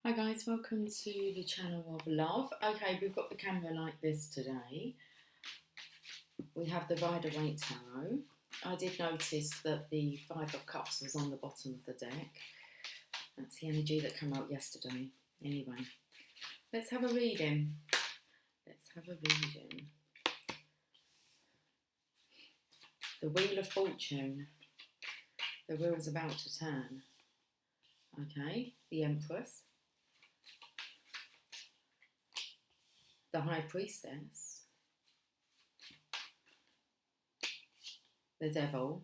Hi guys, welcome to the channel of love. Okay, we've got the camera like this today. We have the Rider-Waite Tarot. I did notice that the Five of Cups was on the bottom of the deck. That's the energy that came out yesterday. Anyway, let's have a reading. The Wheel of Fortune. The wheel's about to turn. Okay, the Empress. The High Priestess. The Devil.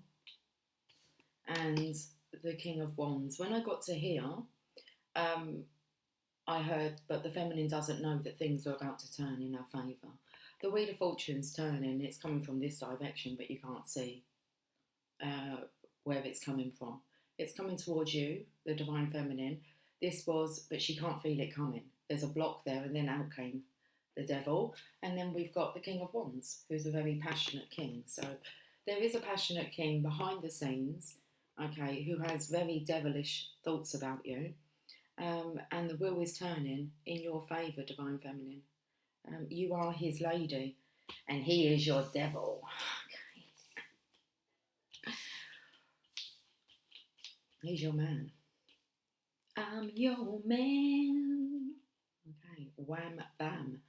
And the King of Wands. When I got to here, I heard, but the feminine doesn't know that things are about to turn in her favour. The Wheel of Fortune's turning. It's coming from this direction, but you can't see where it's coming from. It's coming towards you, the Divine Feminine. But she can't feel it coming. There's a block there, and then out came the Devil. And then we've got the King of Wands, who's a very passionate king. So there is a passionate king behind the scenes, okay, who has very devilish thoughts about you. And the wheel is turning in your favour, Divine Feminine. You are his lady, and he is your devil. Okay. He's your man. I'm your man. Okay, wham, bam.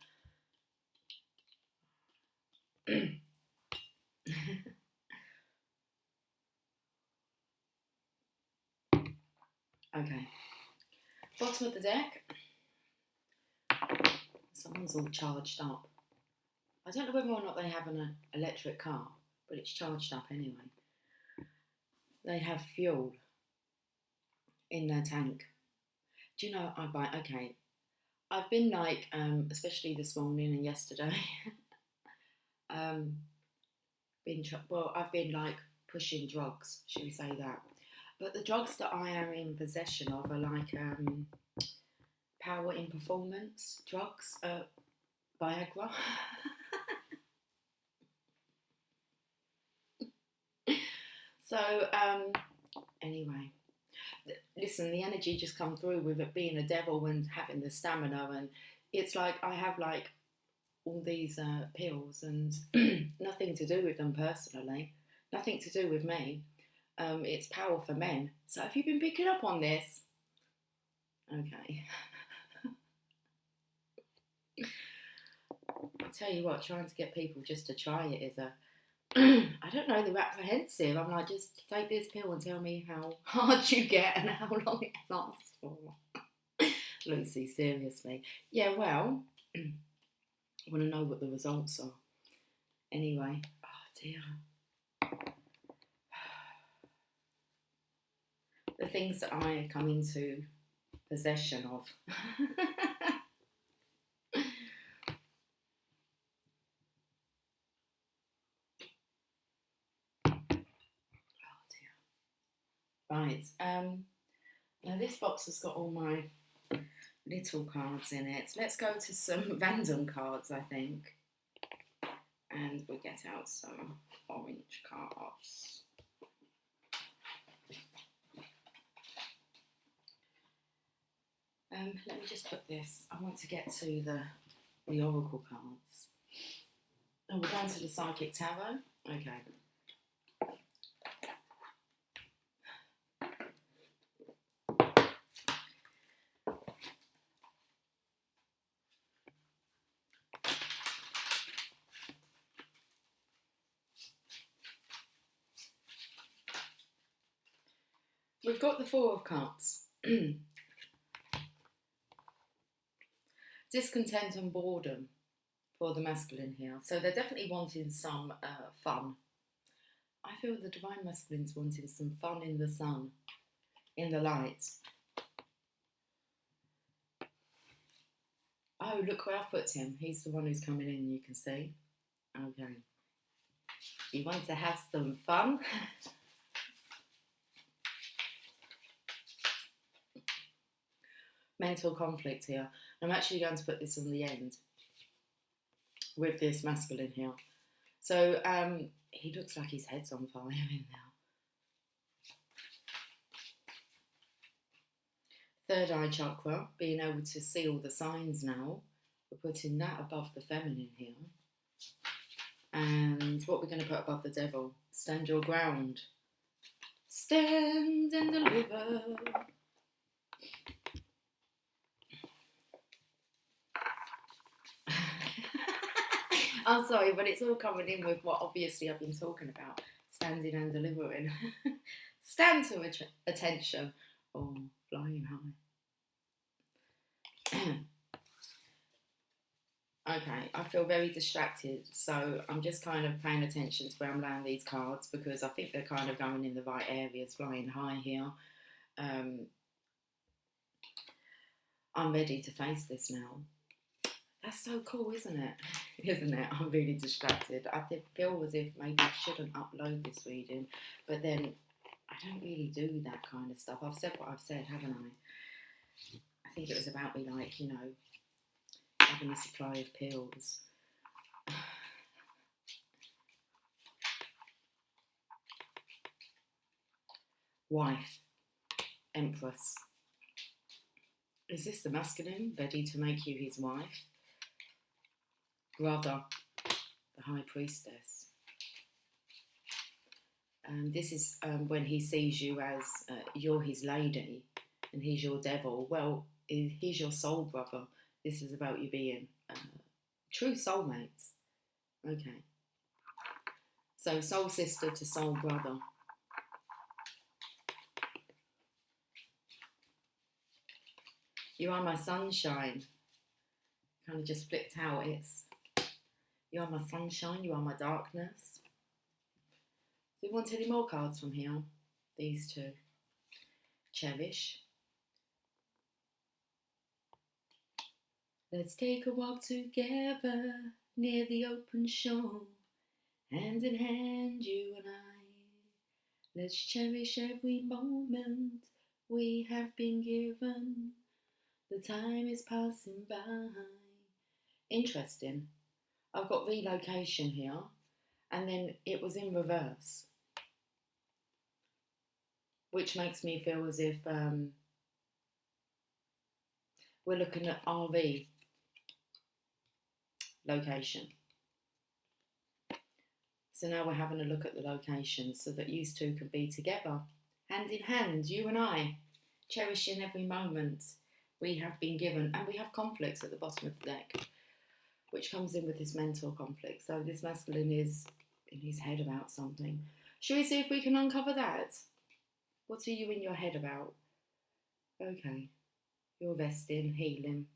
Okay. Bottom of the deck. Someone's all charged up. I don't know whether or not they have an electric car, but it's charged up anyway. They have fuel in their tank. Do you know, okay, I've been like, especially this morning and yesterday, I've been like pushing drugs, should we say that? But the drugs that I am in possession of are like power in performance drugs, Viagra. So, anyway, listen, the energy just come through with it being a devil and having the stamina, and it's like I have like all these pills and nothing to do with them personally, nothing to do with me. It's power for men. So have you been picking up on this? Okay. I'll tell you what, trying to get people just to try it is a I don't know, they're apprehensive. I'm like, just take this pill and tell me how hard you get and how long it lasts for. Lucy, seriously. Yeah, well, I want to know what the results are. Anyway, oh dear. The things that I come into possession of. Right, now this box has got all my little cards in it. Let's go to some random cards, I think. And we'll get out some orange cards. Let me just put this. I want to get to the oracle cards. Oh, we're going to the Psychic Tarot. Okay. We've got the Four of Cups. Discontent and boredom for the masculine here. So they're definitely wanting some fun. I feel the Divine Masculine's wanting some fun in the sun, in the light. Oh, look where I've put him. He's the one who's coming in, you can see. Okay. You want to have some fun? Mental conflict here. I'm actually going to put this on the end with this masculine here. So he looks like his head's on fire in now. Third eye chakra, being able to see all the signs now. We're putting that above the feminine here. And what we're going to put above the devil? Stand your ground. Stand and deliver. I'm sorry, but it's all coming in with what obviously I've been talking about. Standing and delivering. Stand to attention. Oh, flying high. Okay, I feel very distracted, so I'm just kind of paying attention to where I'm laying these cards because I think they're kind of going in the right areas, flying high here. I'm ready to face this now. That's so cool, isn't it? Isn't it? I'm really distracted. I feel as if maybe I shouldn't upload this reading, but then I don't really do that kind of stuff. I've said what I've said, haven't I? I think it was about me, like, you know, having a supply of pills. Wife, Empress. Is this the masculine, ready to make you his wife? Brother, the High Priestess. This is when he sees you as you're his lady and he's your devil. Well, he's your soul brother. This is about you being true soulmates. Okay. So soul sister to soul brother. You are my sunshine. Kind of just flipped out. It's you are my sunshine, you are my darkness. Do you want any more cards from here? These two. Cherish. Let's take a walk together near the open shore. Hand in hand, you and I. Let's cherish every moment we have been given. The time is passing by. Interesting. I've got relocation here, and then it was in reverse, which makes me feel as if we're looking at RV location. So now we're having a look at the location so that you two can be together, hand in hand, you and I, cherishing every moment we have been given. And we have conflicts at the bottom of the deck, which comes in with this mental conflict. So this masculine is in his head about something. Shall we see if we can uncover that? What are you in your head about? Okay, you're resting, healing,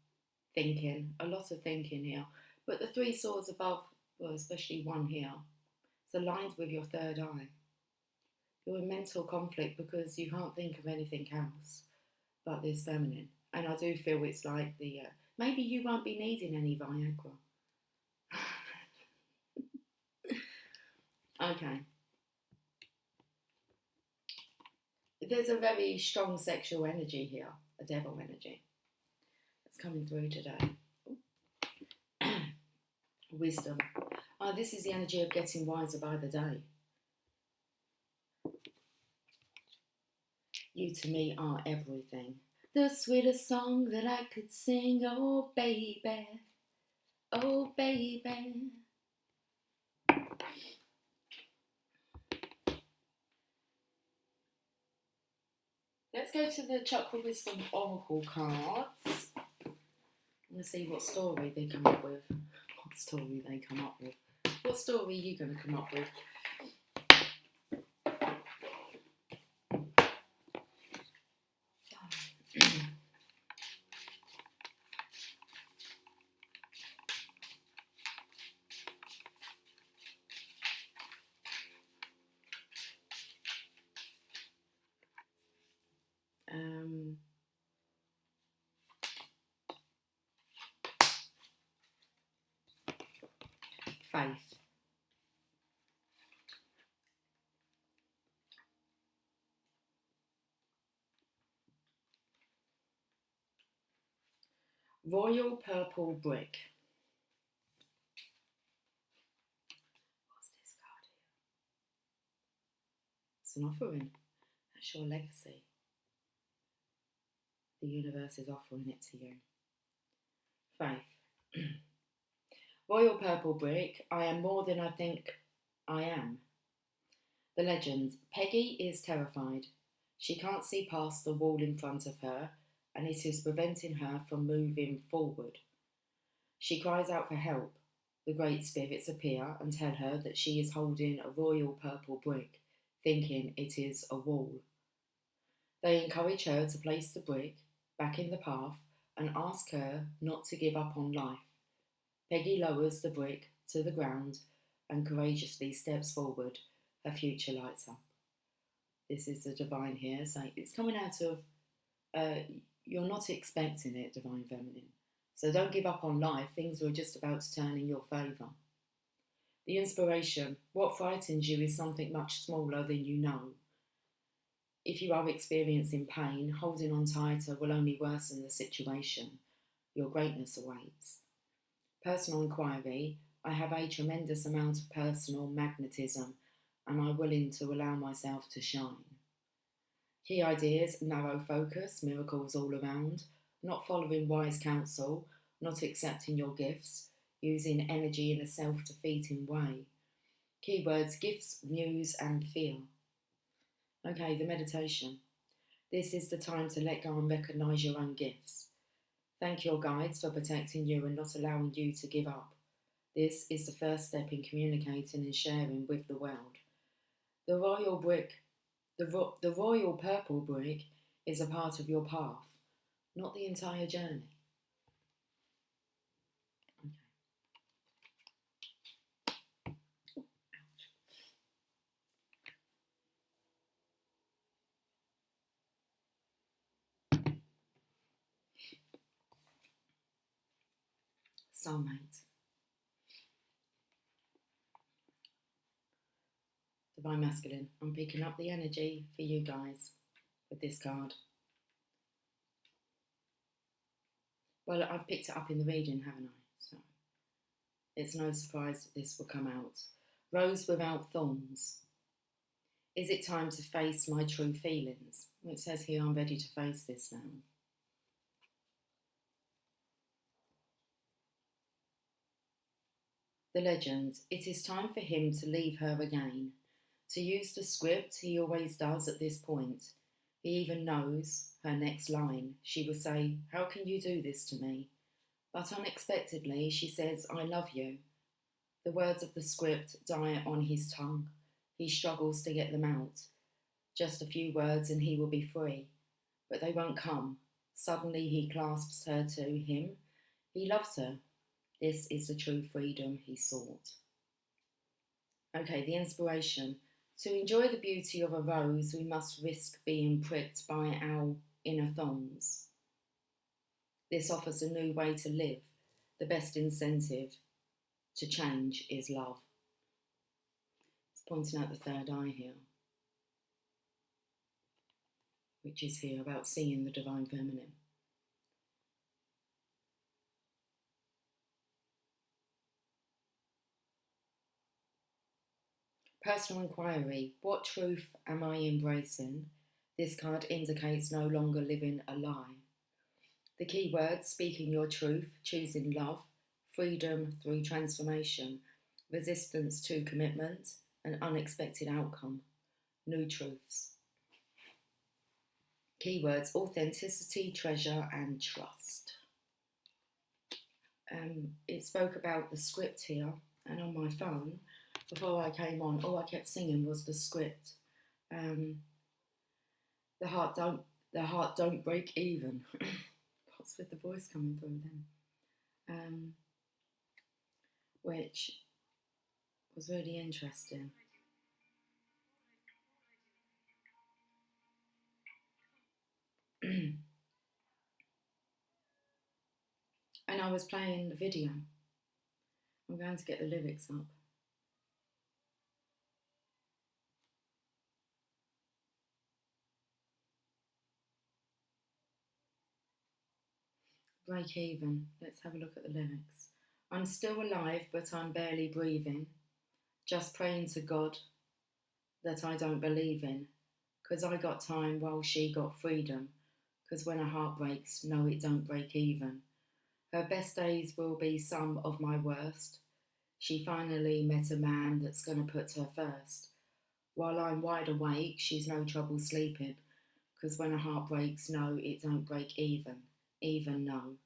thinking, a lot of thinking here. But the three swords above, well, especially one here, it's aligned with your third eye. You're in mental conflict because you can't think of anything else but this feminine. And I do feel it's like the, maybe you won't be needing any Viagra. Okay. There's a very strong sexual energy here, a devil energy. That's coming through today. Wisdom. Oh, this is the energy of getting wiser by the day. You to me are everything. The sweetest song that I could sing, oh baby, oh baby. Let's go to the Chakra Wisdom Oracle cards. I'm going to see what story they come up with. What story they come up with. What story are you going to come up with? Faith. Royal Purple Brick. What's this card here? It's an offering. That's your legacy. The universe is offering it to you. Faith. Royal purple brick. I am more than I think I am. The legends. Peggy is terrified. She can't see past the wall in front of her, and it is preventing her from moving forward. She cries out for help. The great spirits appear and tell her that she is holding a royal purple brick, thinking it is a wall. They encourage her to place the brick back in the path and ask her not to give up on life. Peggy lowers the brick to the ground and courageously steps forward. Her future lights up. This is the divine here. So it's coming out of, you're not expecting it, divine feminine. So don't give up on life. Things are just about to turn in your favour. The inspiration. What frightens you is something much smaller than you know. If you are experiencing pain, holding on tighter will only worsen the situation. Your greatness awaits. Personal inquiry. I have a tremendous amount of personal magnetism. Am I willing to allow myself to shine? Key ideas, narrow focus, miracles all around, not following wise counsel, not accepting your gifts, using energy in a self-defeating way. Keywords, gifts, muse and fear. Okay, the meditation. This is the time to let go and recognise your own gifts. Thank your guides for protecting you and not allowing you to give up. This is the first step in communicating and sharing with the world. The royal brick, the royal purple brick is a part of your path, not the entire journey. Soulmate. Divine Masculine. I'm picking up the energy for you guys with this card. Well, I've picked it up in the reading, haven't I? So it's no surprise that this will come out. Rose without thorns. Is it time to face my true feelings? It says here I'm ready to face this now. The legend. It is time for him to leave her again. To use the script he always does at this point. He even knows her next line. She will say, "How can you do this to me?" But unexpectedly she says, "I love you." The words of the script die on his tongue. He struggles to get them out. Just a few words and he will be free. But they won't come. Suddenly he clasps her to him. He loves her. This is the true freedom he sought. Okay, the inspiration. To enjoy the beauty of a rose, we must risk being pricked by our inner thorns. This offers a new way to live. The best incentive to change is love. It's pointing out the third eye here, which is here about seeing the divine feminine. Personal inquiry. What truth am I embracing? This card indicates no longer living a lie. The key words: speaking your truth, choosing love, freedom through transformation, resistance to commitment, an unexpected outcome, new truths. Keywords: authenticity, treasure and trust. It spoke about the script here, and on my phone, before I came on, all I kept singing was the script. The heart don't break even. What's with the voice coming through then? Which was really interesting. And I was playing the video. I'm going to get the lyrics up. Break even. Let's have a look at the lyrics. I'm still alive, but I'm barely breathing. Just praying to God that I don't believe in. 'Cause I got time while she got freedom. 'cause when her heart breaks, no, it don't break even. Her best days will be some of my worst. She finally met a man that's gonna put her first. While I'm wide awake, she's no trouble sleeping, 'cause when her heart breaks, no, it don't break even no.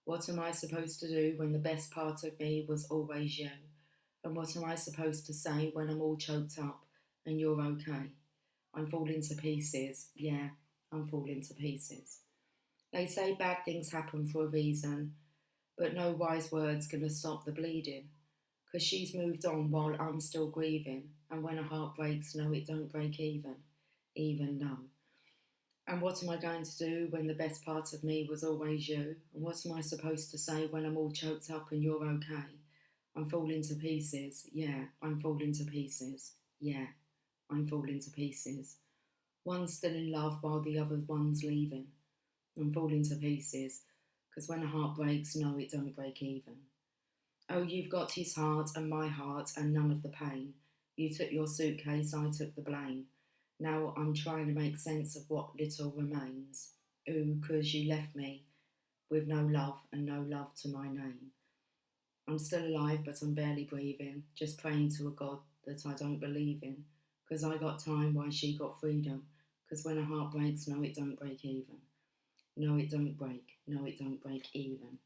What am I supposed to do when the best part of me was always you? And what am I supposed to say when I'm all choked up and you're okay? I'm falling to pieces, yeah, I'm falling to pieces. They say bad things happen for a reason, but no wise words gonna stop the bleeding. 'Cause she's moved on while I'm still grieving, and when a heart breaks, no, it don't break even no. And what am I going to do when the best part of me was always you? And what am I supposed to say when I'm all choked up and you're okay? I'm falling to pieces, yeah, I'm falling to pieces, yeah, I'm falling to pieces. One's still in love while the other one's leaving. I'm falling to pieces, 'cause when a heart breaks, no, it don't break even. Oh, you've got his heart and my heart and none of the pain. You took your suitcase, I took the blame. Now I'm trying to make sense of what little remains. Ooh, 'cause you left me with no love and no love to my name. I'm still alive, but I'm barely breathing, just praying to a God that I don't believe in. 'Cause I got time while she got freedom. 'Cause when a heart breaks, no, it don't break even. No, it don't break. No, it don't break even.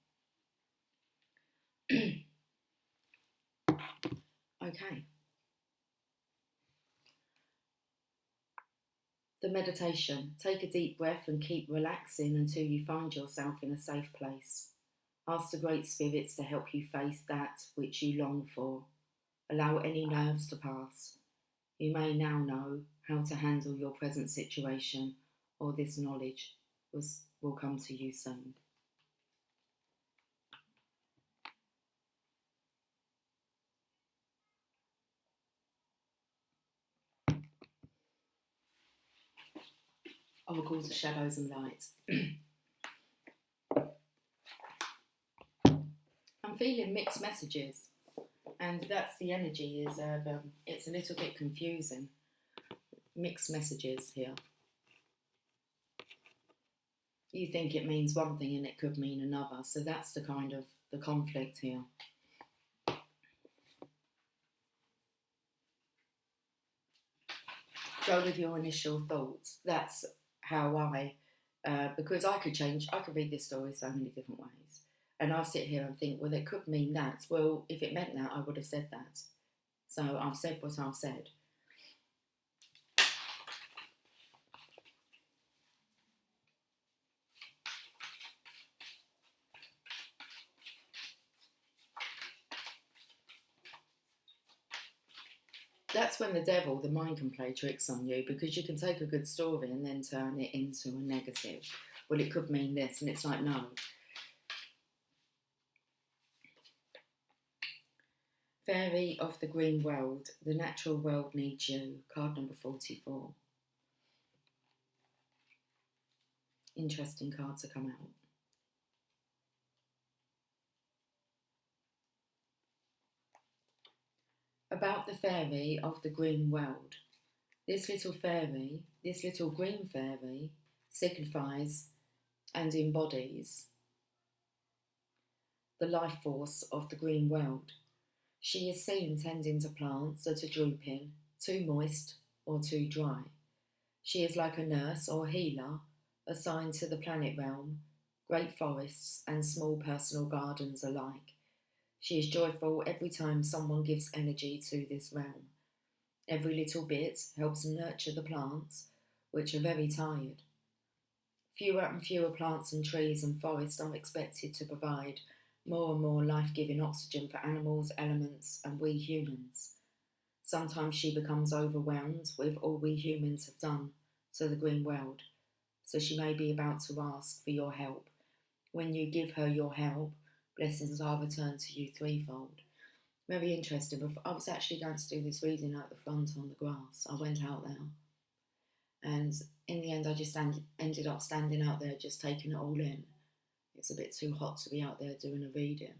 Okay. The meditation. Take a deep breath and keep relaxing until you find yourself in a safe place. Ask the great spirits to help you face that which you long for. Allow any nerves to pass. You may now know how to handle your present situation, or this knowledge will come to you soon. Oracles of shadows and lights. I'm feeling mixed messages, and that's the energy. It's a little bit confusing. Mixed messages here. You think it means one thing and it could mean another, so that's the kind of the conflict here. Go with your initial thoughts. That's how because I could read this story so many different ways. And I'll sit here and think, well, it could mean that. Well, if it meant that, I would have said that. So I've said what I've said. That's when the devil, the mind, can play tricks on you, because you can take a good story and then turn it into a negative. Well, it could mean this, and it's like, no. Fairy of the green world, the natural world needs you. Card number 44. Interesting card to come out. About the fairy of the green world. This little fairy, this little green fairy, signifies and embodies the life force of the green world. She is seen tending to plants that are drooping, too moist or too dry. She is like a nurse or healer assigned to the planet realm, great forests and small personal gardens alike. She is joyful every time someone gives energy to this realm. Every little bit helps nurture the plants, which are very tired. Fewer and fewer plants and trees and forests are expected to provide more and more life-giving oxygen for animals, elements, and we humans. Sometimes she becomes overwhelmed with all we humans have done to the green world, so she may be about to ask for your help. When you give her your help, blessings are returned to you threefold. Very interesting. I was actually going to do this reading out the front on the grass. I went out there, and in the end I just ended up standing out there just taking it all in. It's a bit too hot to be out there doing a reading,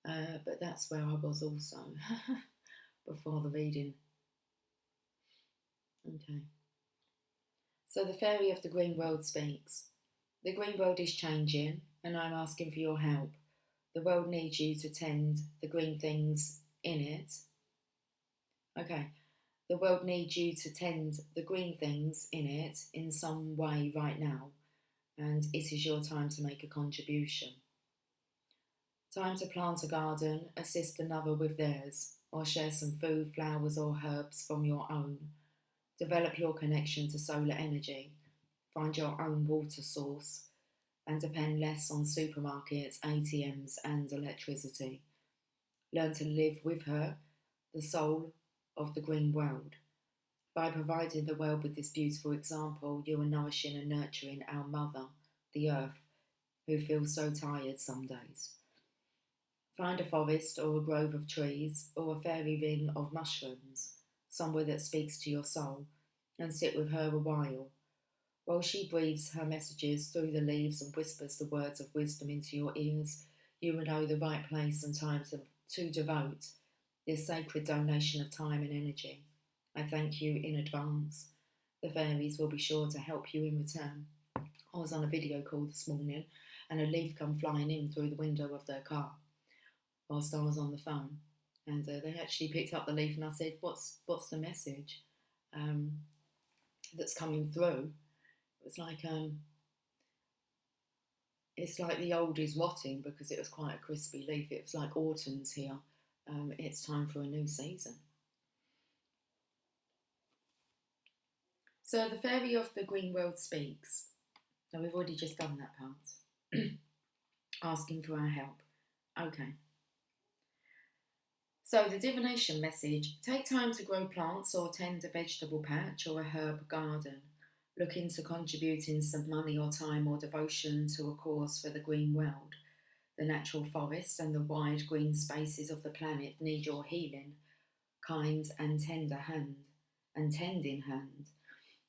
but that's where I was also before the reading. Okay. So the fairy of the green world speaks. The green world is changing, and I'm asking for your help. The world needs you to tend the green things in it. Okay. The world needs you to tend the green things in it in some way right now, and it is your time to make a contribution. Time to plant a garden, assist another with theirs, or share some food, flowers, or herbs from your own. Develop your connection to solar energy. Find your own water source and depend less on supermarkets, ATMs, and electricity. Learn to live with her, the soul of the green world. By providing the world with this beautiful example, you are nourishing and nurturing our mother, the earth, who feels so tired some days. Find a forest or a grove of trees or a fairy ring of mushrooms, somewhere that speaks to your soul, and sit with her a while she breathes her messages through the leaves and whispers the words of wisdom into your ears. You will know the right place and time to devote this sacred donation of time and energy. I thank you in advance. The fairies will be sure to help you in return. I was on a video call this morning and a leaf come flying in through the window of their car whilst I was on the phone. And they actually picked up the leaf and I said, what's the message that's coming through? It was like, it's like the old is rotting because it was quite a crispy leaf. It was like autumn's here. It's time for a new season. So the fairy of the green world speaks. Now we've already just done that part. Asking for our help. Okay. So the divination message, take time to grow plants or tend a vegetable patch or a herb garden. Look into contributing some money or time or devotion to a cause for the green world. The natural forests and the wide green spaces of the planet need your healing, kind and tender hand, and tending hand,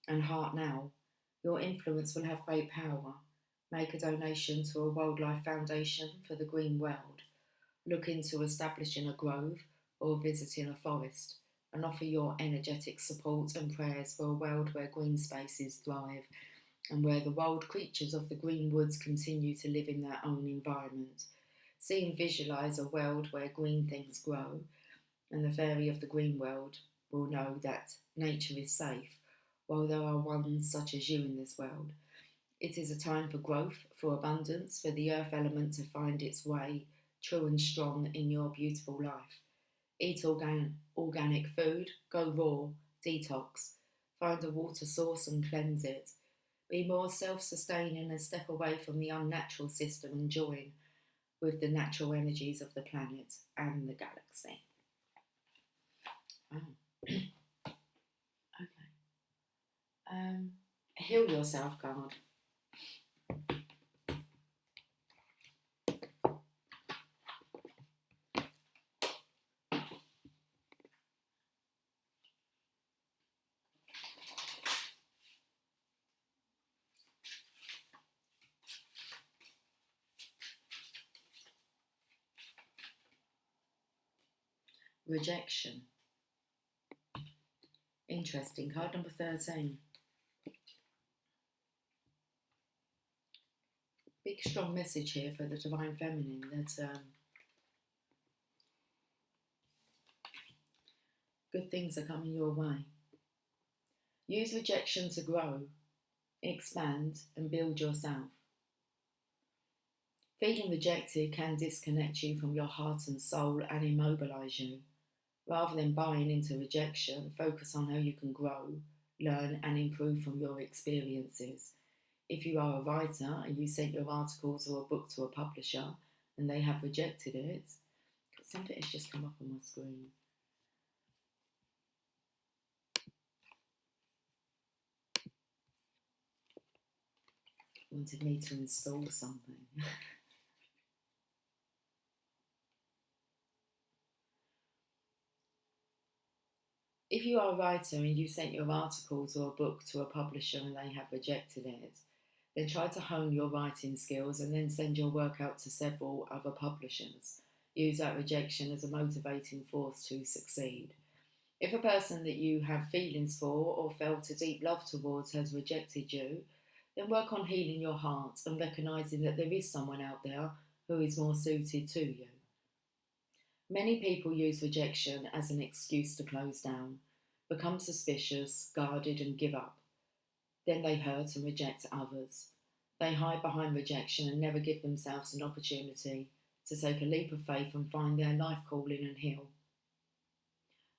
and heart now. Your influence will have great power. Make a donation to a wildlife foundation for the green world. Look into establishing a grove or visiting a forest, and offer your energetic support and prayers for a world where green spaces thrive and where the wild creatures of the green woods continue to live in their own environment. See and visualise a world where green things grow, and the fairy of the green world will know that nature is safe, while there are ones such as you in this world. It is a time for growth, for abundance, for the earth element to find its way true and strong in your beautiful life. Eat organic food, go raw, detox, find a water source and cleanse it. Be more self-sustaining and step away from the unnatural system and join with the natural energies of the planet and the galaxy. Oh. Okay. Heal yourself card. Rejection. Interesting. Card number 13. Big strong message here for the Divine Feminine that good things are coming your way. Use rejection to grow, expand, and build yourself. Feeling rejected can disconnect you from your heart and soul and immobilise you. Rather than buying into rejection, focus on how you can grow, learn, and improve from your experiences. If you are a writer and you sent your articles or a book to a publisher and they have rejected it, something has just come up on my screen. Wanted me to install something. If you are a writer and you sent your articles or a book to a publisher and they have rejected it, then try to hone your writing skills and then send your work out to several other publishers. Use that rejection as a motivating force to succeed. If a person that you have feelings for or felt a deep love towards has rejected you, Then work on healing your heart and recognising that there is someone out there who is more suited to you. Many people use rejection as an excuse to close down, become suspicious, guarded, and give up. Then they hurt and reject others. They hide behind rejection and never give themselves an opportunity to take a leap of faith and find their life calling and heal.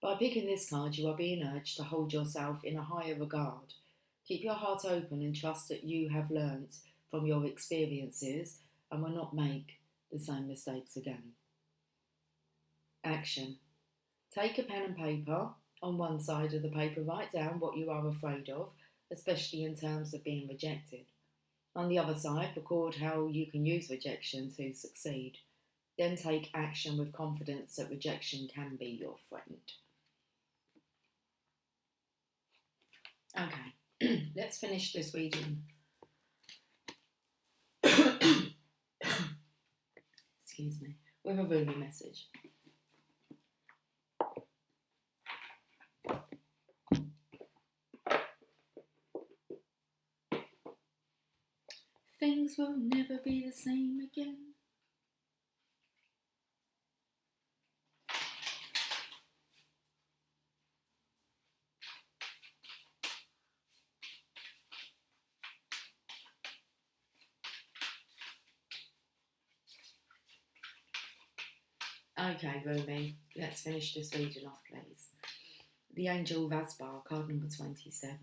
By picking this card, you are being urged to hold yourself in a higher regard. Keep your heart open and trust that you have learnt from your experiences and will not make the same mistakes again. Action. Take a pen and paper. On one side of the paper, write down what you are afraid of, especially in terms of being rejected. On the other side, record how you can use rejection to succeed. Then take action with confidence that rejection can be your friend. Okay, let's finish this reading. Excuse me, with a Rumi message. Things will never be the same again. Okay, Rumi, let's finish this reading off, please. The Angel Vasbar, card number 27.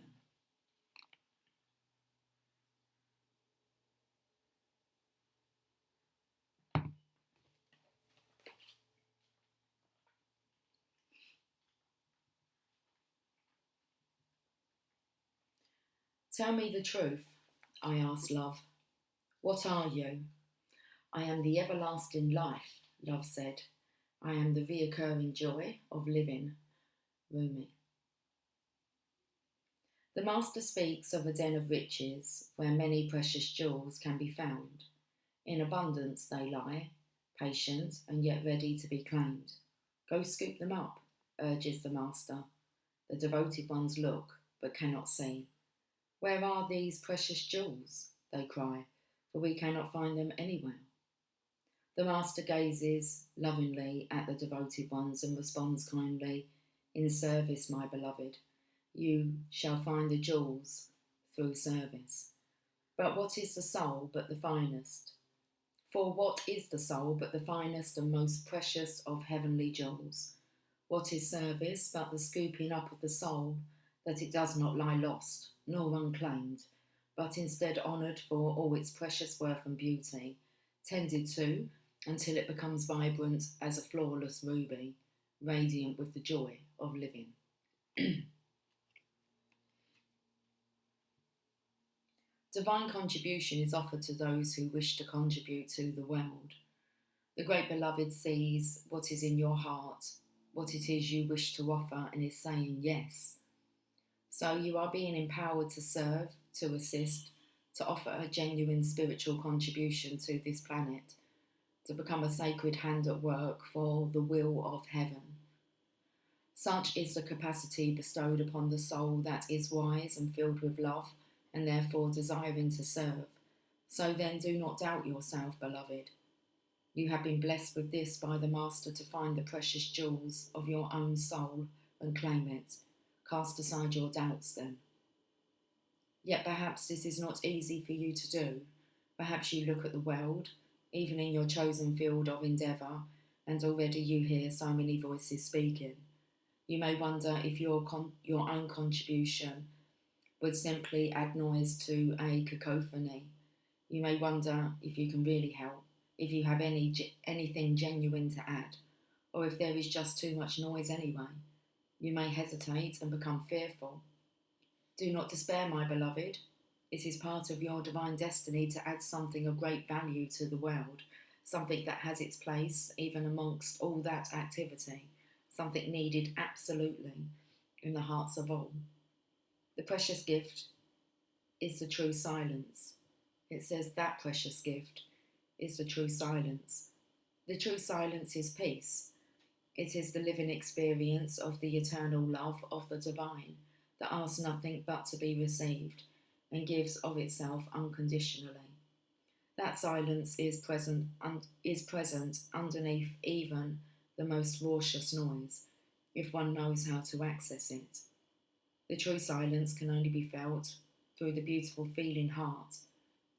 Tell me the truth, I asked Love. What are you? I am the everlasting life, Love said. I am the reoccurring joy of living. Rumi. The Master speaks of a den of riches where many precious jewels can be found. In abundance they lie, patient and yet ready to be claimed. Go scoop them up, urges the Master. The devoted ones look, but cannot see. Where are these precious jewels? They cry, for we cannot find them anywhere. The Master gazes lovingly at the devoted ones and responds kindly, in service, my beloved, you shall find the jewels through service. But what is the soul but the finest? For what is the soul but the finest and most precious of heavenly jewels? What is service but the scooping up of the soul, that it does not lie lost, nor unclaimed, but instead honoured for all its precious worth and beauty, tended to until it becomes vibrant as a flawless ruby, radiant with the joy of living. Divine contribution is offered to those who wish to contribute to the world. The Great Beloved sees what is in your heart, what it is you wish to offer, and is saying yes. So you are being empowered to serve, to assist, to offer a genuine spiritual contribution to this planet, to become a sacred hand at work for the will of heaven. Such is the capacity bestowed upon the soul that is wise and filled with love, and therefore desiring to serve. So then do not doubt yourself, beloved. You have been blessed with this by the Master to find the precious jewels of your own soul and claim it. Cast aside your doubts then. Yet perhaps this is not easy for you to do. Perhaps you look at the world, even in your chosen field of endeavour, and already you hear so many voices speaking. You may wonder if your own contribution would simply add noise to a cacophony. You may wonder if you can really help, if you have anything genuine to add, or if there is just too much noise anyway. You may hesitate and become fearful. Do not despair, my beloved. It is part of your divine destiny to add something of great value to the world, something that has its place even amongst all that activity, something needed absolutely in the hearts of all. The precious gift is the true silence. It says that precious gift is the true silence. The true silence is peace. It is the living experience of the eternal love of the divine that asks nothing but to be received. and gives of itself unconditionally. That silence is present underneath even the most raucous noise, if one knows how to access it. The true silence can only be felt through the beautiful feeling heart.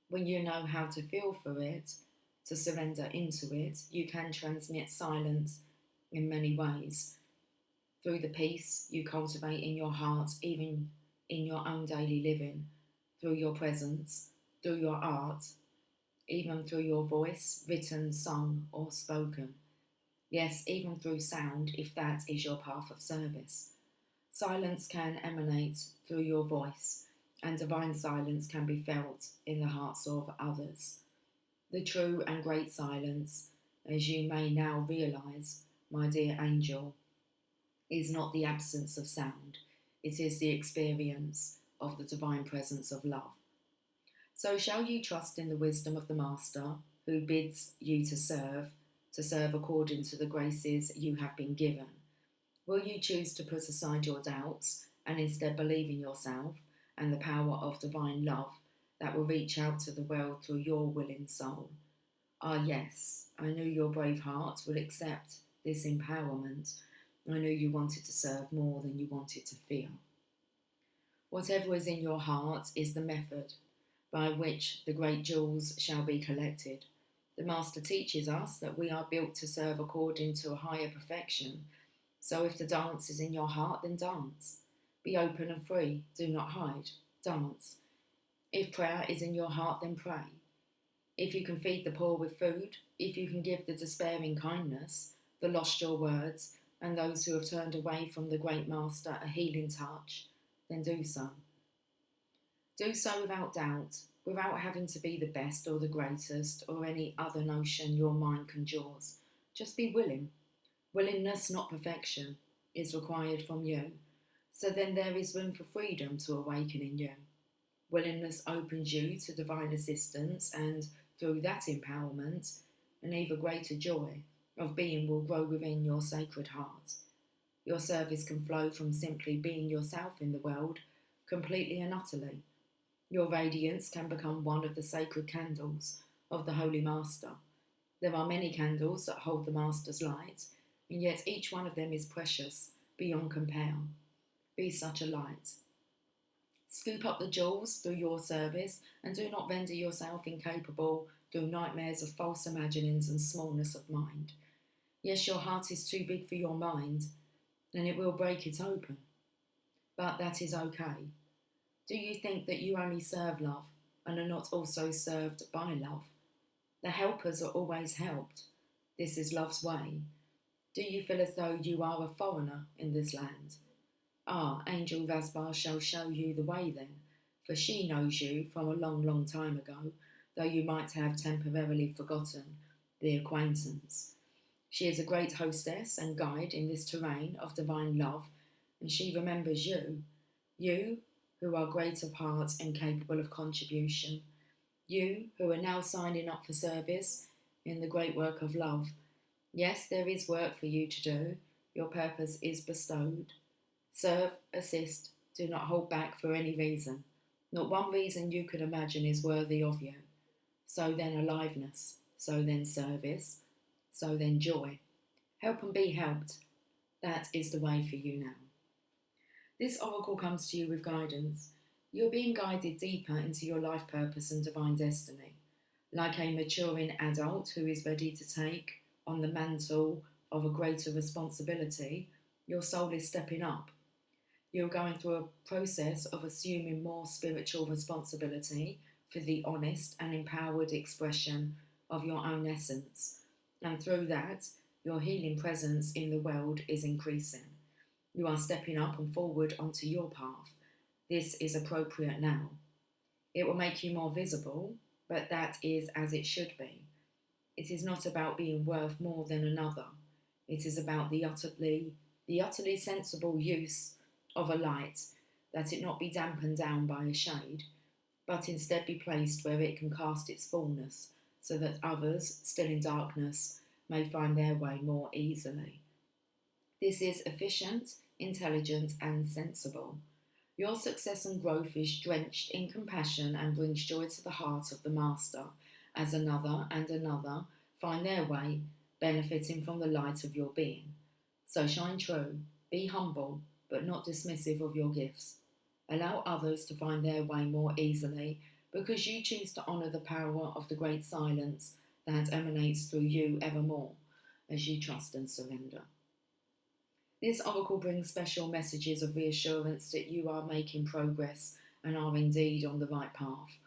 When you know how to feel for it, to surrender into it, you can transmit silence in many ways. Through the peace you cultivate in your heart, even in your own daily living, through your presence, through your art, even through your voice, written, sung, or spoken. Yes, even through sound, if that is your path of service. Silence can emanate through your voice, and divine silence can be felt in the hearts of others. The true and great silence, as you may now realise, my dear angel, is not the absence of sound, it is the experience of the divine presence of love. So shall you trust in the wisdom of the Master, who bids you to serve according to the graces you have been given? Will you choose to put aside your doubts and instead believe in yourself and the power of divine love that will reach out to the world through your willing soul? Ah, yes, I knew your brave heart would accept this empowerment. I knew you wanted to serve more than you wanted to feel. Whatever is in your heart is the method by which the great jewels shall be collected. The Master teaches us that we are built to serve according to a higher perfection. So if the dance is in your heart, then dance. Be open and free, do not hide, dance. If prayer is in your heart, then pray. If you can feed the poor with food, if you can give the despairing kindness, the lost your words, and those who have turned away from the great Master a healing touch, then do so. Do so without doubt, without having to be the best or the greatest or any other notion your mind conjures. Just be willing. Willingness, not perfection, is required from you. So then there is room for freedom to awaken in you. Willingness opens you to divine assistance, and through that empowerment, an even greater joy of being will grow within your sacred heart. Your service can flow from simply being yourself in the world, completely and utterly. Your radiance can become one of the sacred candles of the Holy Master. There are many candles that hold the Master's light, and yet each one of them is precious, beyond compare. Be such a light. Scoop up the jewels through your service, and do not render yourself incapable through nightmares of false imaginings and smallness of mind. Yes, your heart is too big for your mind, and it will break it open. But that is okay. Do you think that you only serve love and are not also served by love? The helpers are always helped. This is love's way. Do you feel as though you are a foreigner in this land? Ah, Angel Rasbar shall show you the way then, for she knows you from a long, long time ago, though you might have temporarily forgotten the acquaintance. She is a great hostess and guide in this terrain of divine love, and she remembers you, you who are great of heart and capable of contribution, you who are now signing up for service in the great work of love. Yes, there is work for you to do. Your purpose is bestowed. Serve, assist, do not hold back for any reason. Not one reason you could imagine is worthy of you. So then aliveness, so then service, so then joy. Help and be helped. That is the way for you now. This oracle comes to you with guidance. You are being guided deeper into your life purpose and divine destiny. Like a maturing adult who is ready to take on the mantle of a greater responsibility, your soul is stepping up. You're going through a process of assuming more spiritual responsibility for the honest and empowered expression of your own essence. And through that, your healing presence in the world is increasing. You are stepping up and forward onto your path. This is appropriate now. It will make you more visible, but that is as it should be. It is not about being worth more than another. It is about the utterly sensible use of a light, that it not be dampened down by a shade, but instead be placed where it can cast its fullness, so that others, still in darkness, may find their way more easily. This is efficient, intelligent, and sensible. Your success and growth is drenched in compassion and brings joy to the heart of the Master, as another and another find their way, benefiting from the light of your being. So shine true, be humble, but not dismissive of your gifts. Allow others to find their way more easily because you choose to honour the power of the great silence that emanates through you evermore as you trust and surrender. This oracle brings special messages of reassurance that you are making progress and are indeed on the right path.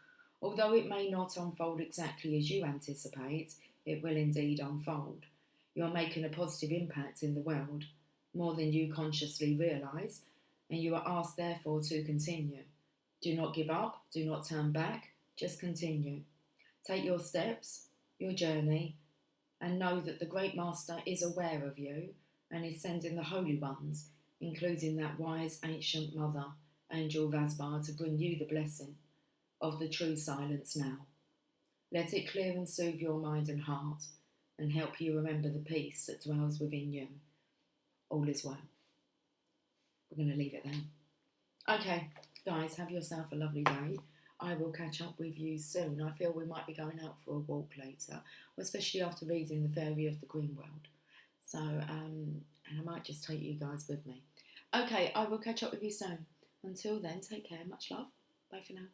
Although it may not unfold exactly as you anticipate, it will indeed unfold. You are making a positive impact in the world, more than you consciously realise, and you are asked therefore to continue. Do not give up, do not turn back, just continue. Take your steps, your journey, and know that the Great Master is aware of you and is sending the Holy Ones, including that wise ancient mother, Angel Vasbar, to bring you the blessing of the true silence now. Let it clear and soothe your mind and heart and help you remember the peace that dwells within you. All is well. We're going to leave it there. Okay, guys, have yourself a lovely day. I will catch up with you soon. I feel we might be going out for a walk later, especially after reading The Fairy of the Green World. So, and I might just take you guys with me. Okay, I will catch up with you soon. Until then, take care. Much love. Bye for now.